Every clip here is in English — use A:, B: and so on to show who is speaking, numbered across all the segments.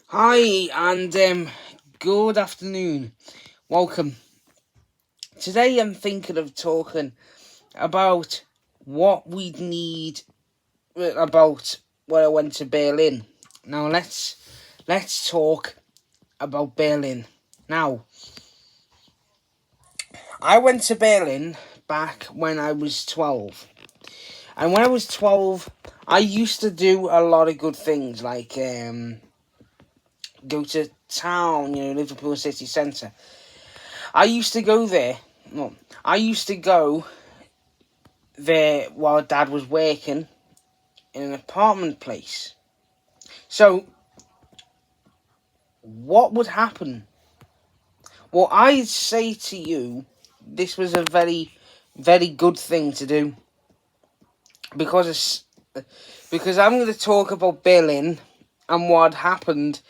A: Hi and good afternoon. Welcome. Today I'm thinking of talking about what we'd need about when I went to Berlin. Now let's talk about Berlin. Now, I went to Berlin back when I was 12. And when I was 12, I used to do a lot of good things like go to town, Liverpool city centre. I used to go there. No, I used to go there while Dad was working in an apartment place. So, what would happen? Well, I'd say to you, this was a very, very good thing to do because I'm going to talk about Berlin and what happened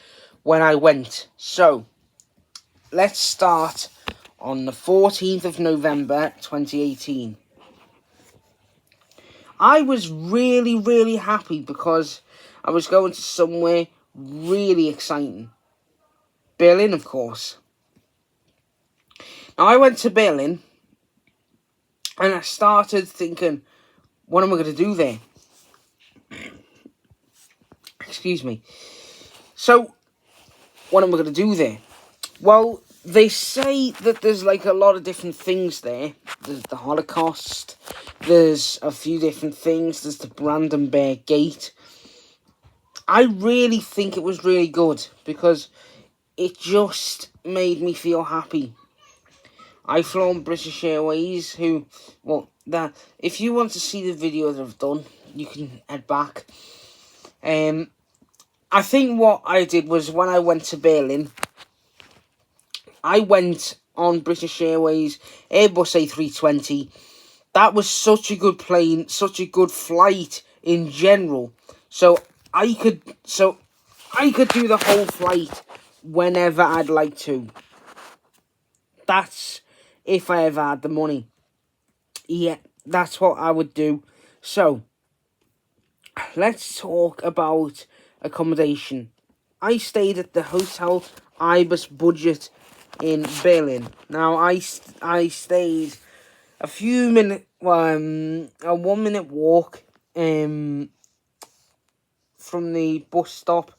A: when I went. So, let's start on the 14th of November 2018. I was really, really happy because I was going to somewhere really exciting. Berlin, of course. Now, I went to Berlin and I started thinking, what am I going to do there? Excuse me. So, what am I going to do there? Well, they say that there's like a lot of different things there. There's the Holocaust. There's a few different things. There's the Brandenburg Gate. I really think it was really good because it just made me feel happy. I flew on British Airways, if you want to see the video that I've done, you can head back. I think what I did was when I went to Berlin, I went on British Airways Airbus A320. That was such a good plane, such a good flight in general. So I could do the whole flight whenever I'd like to. That's if I ever had the money. Yeah, that's what I would do. So, let's talk about accommodation. I stayed at the Hotel Ibis Budget in Berlin. Now, I stayed a few minutes, a 1 minute walk from the bus stop,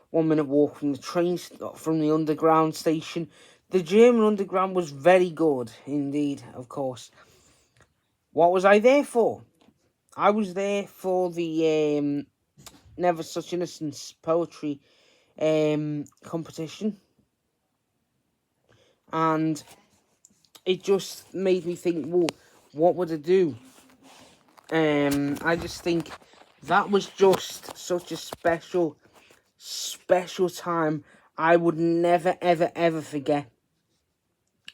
A: 1 minute walk from the train stop, from the underground station. The German underground was very good indeed, of course. What was I there for? I was there for the Never Such Innocence poetry competition, and it just made me think, well, what would I do? I just think that was just such a special time I would never, ever, ever forget.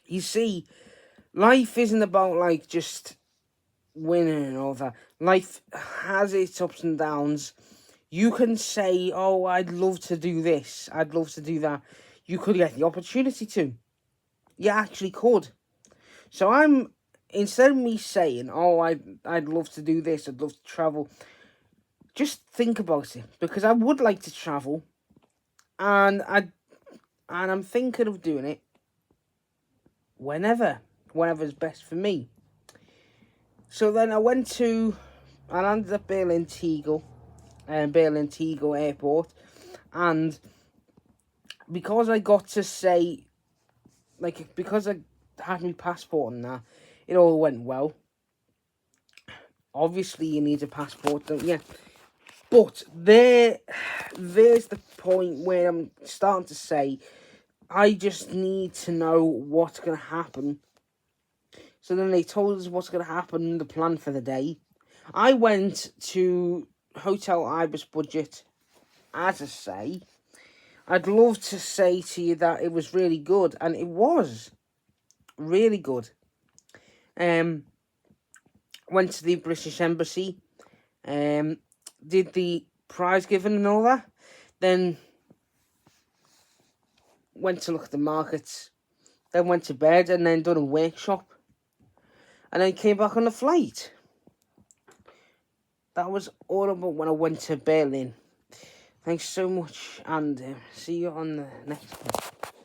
A: You see, life isn't about like just winning and all that. Life has its ups and downs. You can say, oh, I'd love to do this, I'd love to do that. You could get the opportunity to. You actually could. So instead of me saying, oh, I'd love to do this, I'd love to travel, just think about it. Because I would like to travel, and I'm thinking of doing it whenever's best for me. So then I landed at Berlin Tegel Airport, and because I got to say, because I had my passport and that, it all went well. Obviously, you need a passport, don't you? But there's the point where I'm starting to say, I just need to know what's going to happen. So then they told us what's going to happen, the plan for the day. I went to Hotel Ibis Budget, as I say. I'd love to say to you that it was really good, and it was really good. Went to the British Embassy, did the prize giving and all that. Then went to look at the markets. Then went to bed and then done a workshop. And then came back on the flight. That was all about when I went to Berlin. Thanks so much, and see you on the next one.